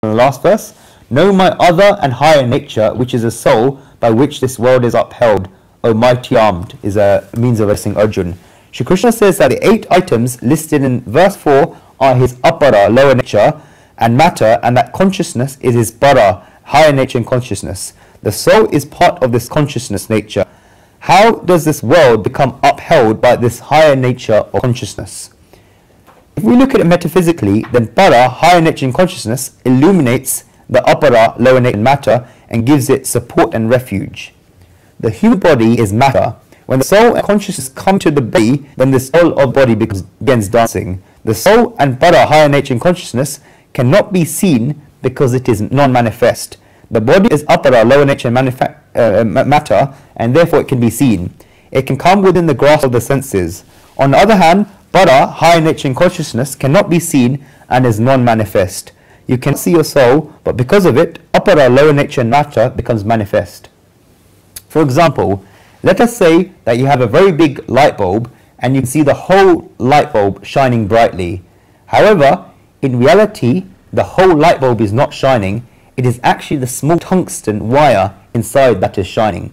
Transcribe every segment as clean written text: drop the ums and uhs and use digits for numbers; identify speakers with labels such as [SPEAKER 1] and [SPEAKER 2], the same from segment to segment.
[SPEAKER 1] from the last verse. Know my other and higher nature, which is a soul by which this world is upheld. O mighty armed is a means of addressing Arjuna. Shri Krishna says that the 8 items listed in verse 4 are his apara, lower nature, and matter, and that consciousness is his para, higher nature and consciousness. The soul is part of this consciousness nature. How does this world become upheld by this higher nature or consciousness? If we look at it metaphysically, then para, higher nature and consciousness, illuminates the apara, lower nature and matter, and gives it support and refuge. The human body is matter. When the soul and consciousness come to the body, then the soul of body begins dancing. The soul and para, higher nature and consciousness, cannot be seen because it is non-manifest. The body is apara, lower nature and matter, and therefore it can be seen. It can come within the grasp of the senses. On the other hand, para, higher nature and consciousness, cannot be seen and is non-manifest. You can see your soul, but because of it, apara, lower nature and matter becomes manifest. For example, let us say that you have a very big light bulb and you can see the whole light bulb shining brightly. However, in reality, the whole light bulb is not shining. It is actually the small tungsten wire inside that is shining.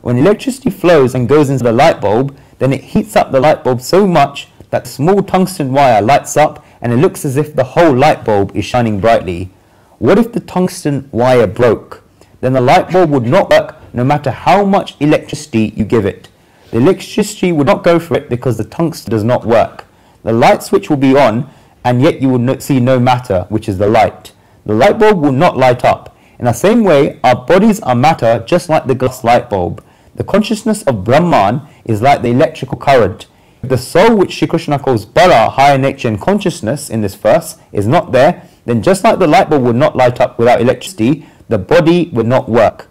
[SPEAKER 1] When electricity flows and goes into the light bulb, then it heats up the light bulb so much that the small tungsten wire lights up and it looks as if the whole light bulb is shining brightly. What if the tungsten wire broke? Then the light bulb would not work no matter how much electricity you give it. The electricity would not go for it because the tungsten does not work. The light switch will be on, and yet you will see no matter, which is the light. The light bulb will not light up. In the same way, our bodies are matter just like the glass light bulb. The consciousness of Brahman is like the electrical current. If the soul, which Shri Krishna calls para, higher nature and consciousness in this verse, is not there, then just like the light bulb would not light up without electricity, the body would not work.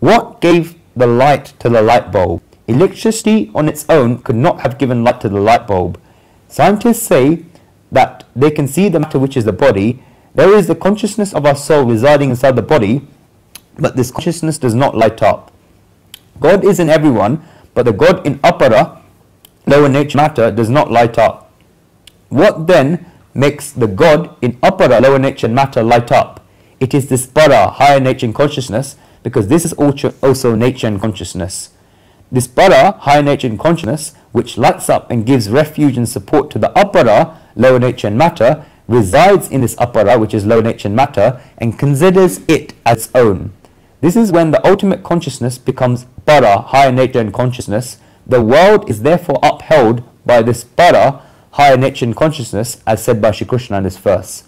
[SPEAKER 1] What gave the light to the light bulb? Electricity on its own could not have given light to the light bulb. Scientists say that they can see the matter, which is the body. There is the consciousness of our soul residing inside the body, but this consciousness does not light up. God is in everyone, but the God in apara, lower nature matter, does not light up. What then makes the God in apara, lower nature matter, light up? It is this para, higher nature and consciousness, because this is also nature and consciousness. This para, higher nature and consciousness, which lights up and gives refuge and support to the apara, lower nature and matter, resides in this apara, which is lower nature and matter, and considers it as own. This is when the ultimate consciousness becomes para, higher nature and consciousness. The world is therefore upheld by this para, higher nature and consciousness, as said by Shri Krishna in this verse.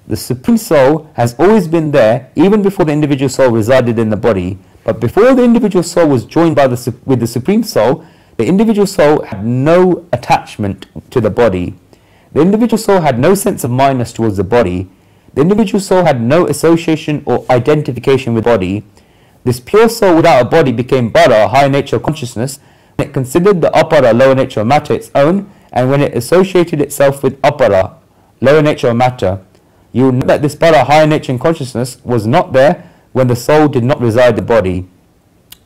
[SPEAKER 1] The Supreme Soul has always been there, even before the individual soul resided in the body. But before the individual soul was joined with the Supreme Soul, the individual soul had no attachment to the body. The individual soul had no sense of mindness towards the body. The individual soul had no association or identification with the body. This pure soul without a body became para, higher nature consciousness, and it considered the apara, lower nature matter, its own, and when it associated itself with apara, lower nature matter, you will know that this para, higher nature and consciousness, was not there when the soul did not reside in the body.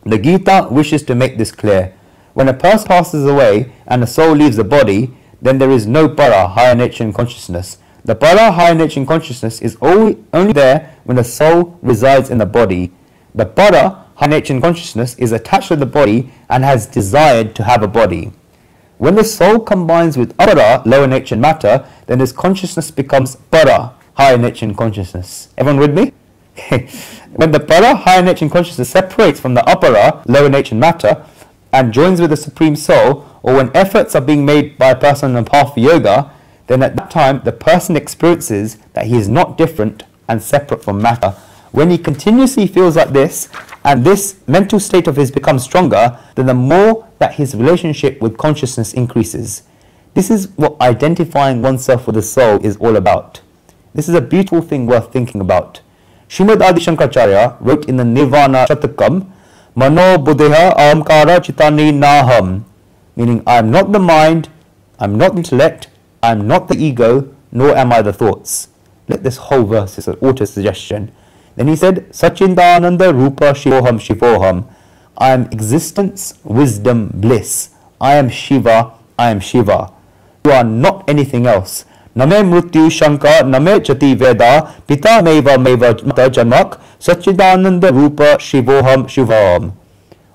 [SPEAKER 1] The Gita wishes to make this clear. When a person passes away and the soul leaves the body, then there is no para, higher nature and consciousness. The para, higher nature and consciousness is only there when the soul resides in the body. The para, higher nature and consciousness, is attached to the body and has desired to have a body. When the soul combines with apara, lower nature and matter, then this consciousness becomes para, higher nature and consciousness. Everyone with me? When the para, higher nature and consciousness, separates from the apara, lower nature and matter, and joins with the Supreme Soul, or when efforts are being made by a person on the path of yoga, then at that time the person experiences that he is not different and separate from matter. When he continuously feels like this, and this mental state of his becomes stronger, then the more that his relationship with consciousness increases. This is what identifying oneself with the soul is all about. This is a beautiful thing worth thinking about. Srimad Adi Shankaracharya wrote in the Nirvana Shatakam, Mano Buddheha Ahamkara Chitani Naham, meaning I am not the mind, I am not the intellect, I am not the ego, nor am I the thoughts. Let this whole verse is an auto-suggestion. Then he said, Sachindananda Rupa Shivoham Shivoham, I am existence, wisdom, bliss. I am Shiva, I am Shiva. You are not anything else. Name mrityu shanka name chati veda pita meva mata jamak sachidananda rupa shivoham shivam.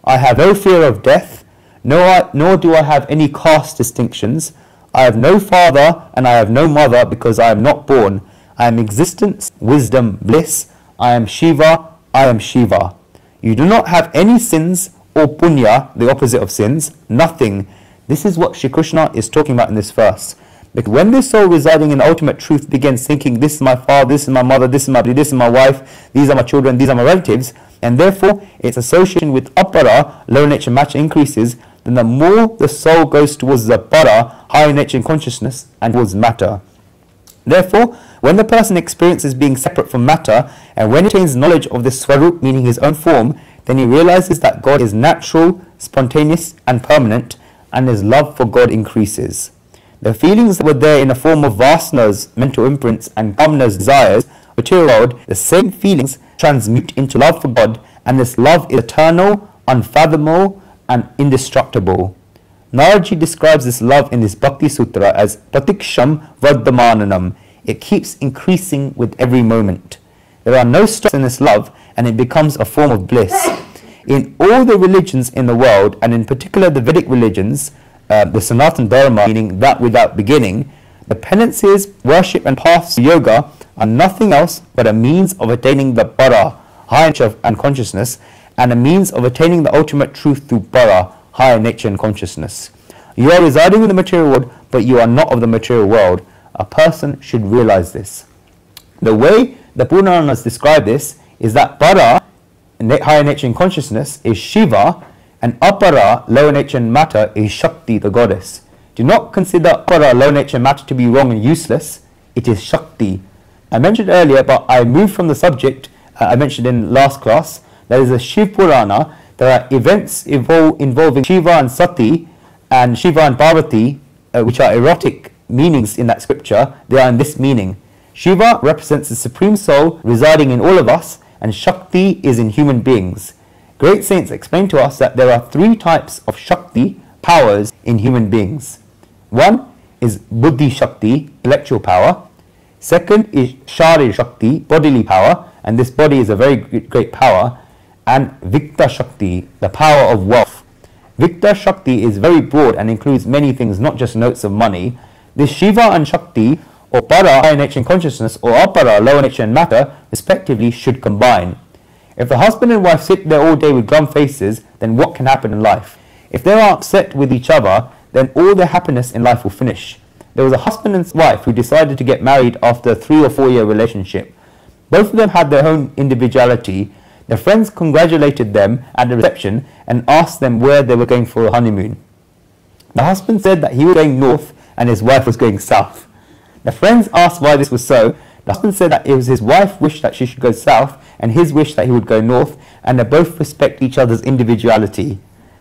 [SPEAKER 1] I have no fear of death, nor do I have any caste distinctions. I have no father and I have no mother because I am not born. I am existence, wisdom, bliss. I am Shiva, I am Shiva. You do not have any sins or punya, the opposite of sins, nothing. This is what Shri Krishna is talking about in this verse. Because when this soul residing in ultimate truth begins thinking, this is my father, this is my mother, this is my this is my wife, these are my children, these are my relatives, and therefore its association with apara, lower nature matter, increases, then the more the soul goes towards the para, higher nature and consciousness, and towards matter. Therefore, when the person experiences being separate from matter, and when he attains knowledge of the Swarup, meaning his own form, then he realizes that God is natural, spontaneous, and permanent, and his love for God increases. The feelings that were there in the form of vasanas, mental imprints, and kamnas, desires, material world, the same feelings transmute into love for God, and this love is eternal, unfathomable, and indestructible. Naraji describes this love in this Bhakti Sutra as pratiksham vardhamananam. It keeps increasing with every moment. There are no stops in this love, and it becomes a form of bliss. In all the religions in the world, and in particular the Vedic religions, the Sanatana Dharma, meaning that without beginning, the penances, worship, and paths to yoga are nothing else but a means of attaining the para, higher nature and consciousness, and a means of attaining the ultimate truth through para, higher nature and consciousness. You are residing in the material world, but you are not of the material world. A person should realize this. The way the Puranas describe this is that para, higher nature and consciousness, is Shiva, and apara, lower nature and matter, is Shakti, the goddess. Do not consider apara, lower nature and matter to be wrong and useless. It is Shakti. I mentioned earlier, but I moved from the subject I mentioned in last class. There is a Shiv Purana. There are events involving Shiva and Sati, and Shiva and Parvati, which are erotic meanings in that scripture. They are in this meaning. Shiva represents the Supreme Soul residing in all of us, and Shakti is in human beings. Great saints explain to us that there are three types of Shakti, powers, in human beings. One is Buddhi Shakti, intellectual power. Second is Shari Shakti, bodily power, and this body is a very great power. And Vikta Shakti, the power of wealth. Vikta Shakti is very broad and includes many things, not just notes of money. This Shiva and Shakti, or para, higher nature and consciousness, or apara, lower nature and matter, respectively, should combine. If the husband and wife sit there all day with glum faces, then what can happen in life? If they are upset with each other, then all their happiness in life will finish. There was a husband and wife who decided to get married after a 3 or 4 year relationship. Both of them had their own individuality. Their friends congratulated them at the reception and asked them where they were going for a honeymoon. The husband said that he was going north and his wife was going south. The friends asked why this was so. The husband said that it was his wife's wish that she should go south and his wish that he would go north, and they both respect each other's individuality.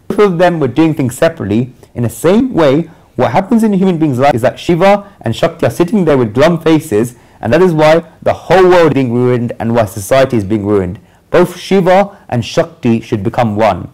[SPEAKER 1] Both of them were doing things separately. In the same way, what happens in a human being's life is that Shiva and Shakti are sitting there with glum faces, and that is why the whole world is being ruined and why society is being ruined. Both Shiva and Shakti should become one.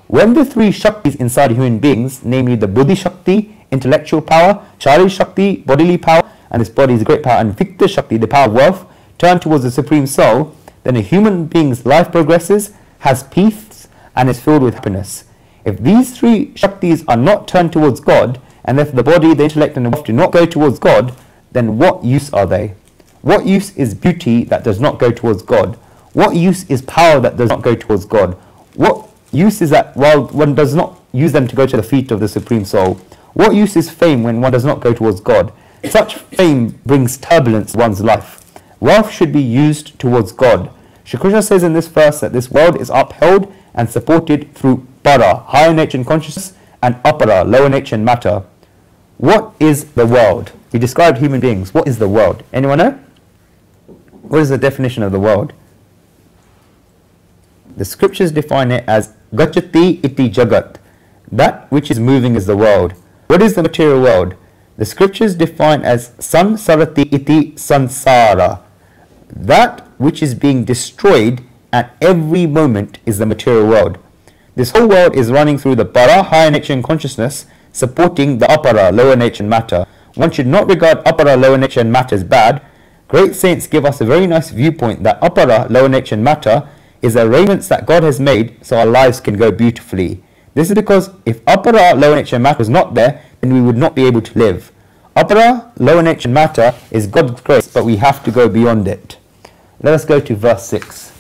[SPEAKER 1] When the three Shaktis inside human beings, namely the Buddhi Shakti, intellectual power, Shari Shakti, bodily power, and this body is a great power, and Vikta Shakti, the power of wealth, turn towards the Supreme Soul, then a human being's life progresses, has peace, and is filled with happiness. If these three Shaktis are not turned towards God, and if the body, the intellect, and the wealth do not go towards God, then what use are they? What use is beauty that does not go towards God? What use is power that does not go towards God? What use is that while one does not use them to go to the feet of the Supreme Soul? What use is fame when one does not go towards God? Such fame brings turbulence to one's life. Wealth should be used towards God. Shri Krishna says in this verse that this world is upheld and supported through para, higher nature and consciousness, and apara, lower nature and matter. What is the world? He described human beings. What is the world? Anyone know? What is the definition of the world? The scriptures define it as gachati iti jagat. That which is moving is the world. What is the material world? The scriptures define as sansarati iti sansara. That which is being destroyed at every moment is the material world. This whole world is running through the para, higher nature and consciousness, supporting the apara, lower nature and matter. One should not regard apara, lower nature and matter as bad. Great saints give us a very nice viewpoint that apara, lower nature and matter, is arrangements that God has made so our lives can go beautifully. This is because if apara, lower nature and matter was not there, then we would not be able to live. Apara, lower nature and matter is God's grace, but we have to go beyond it. Let us go to verse 6.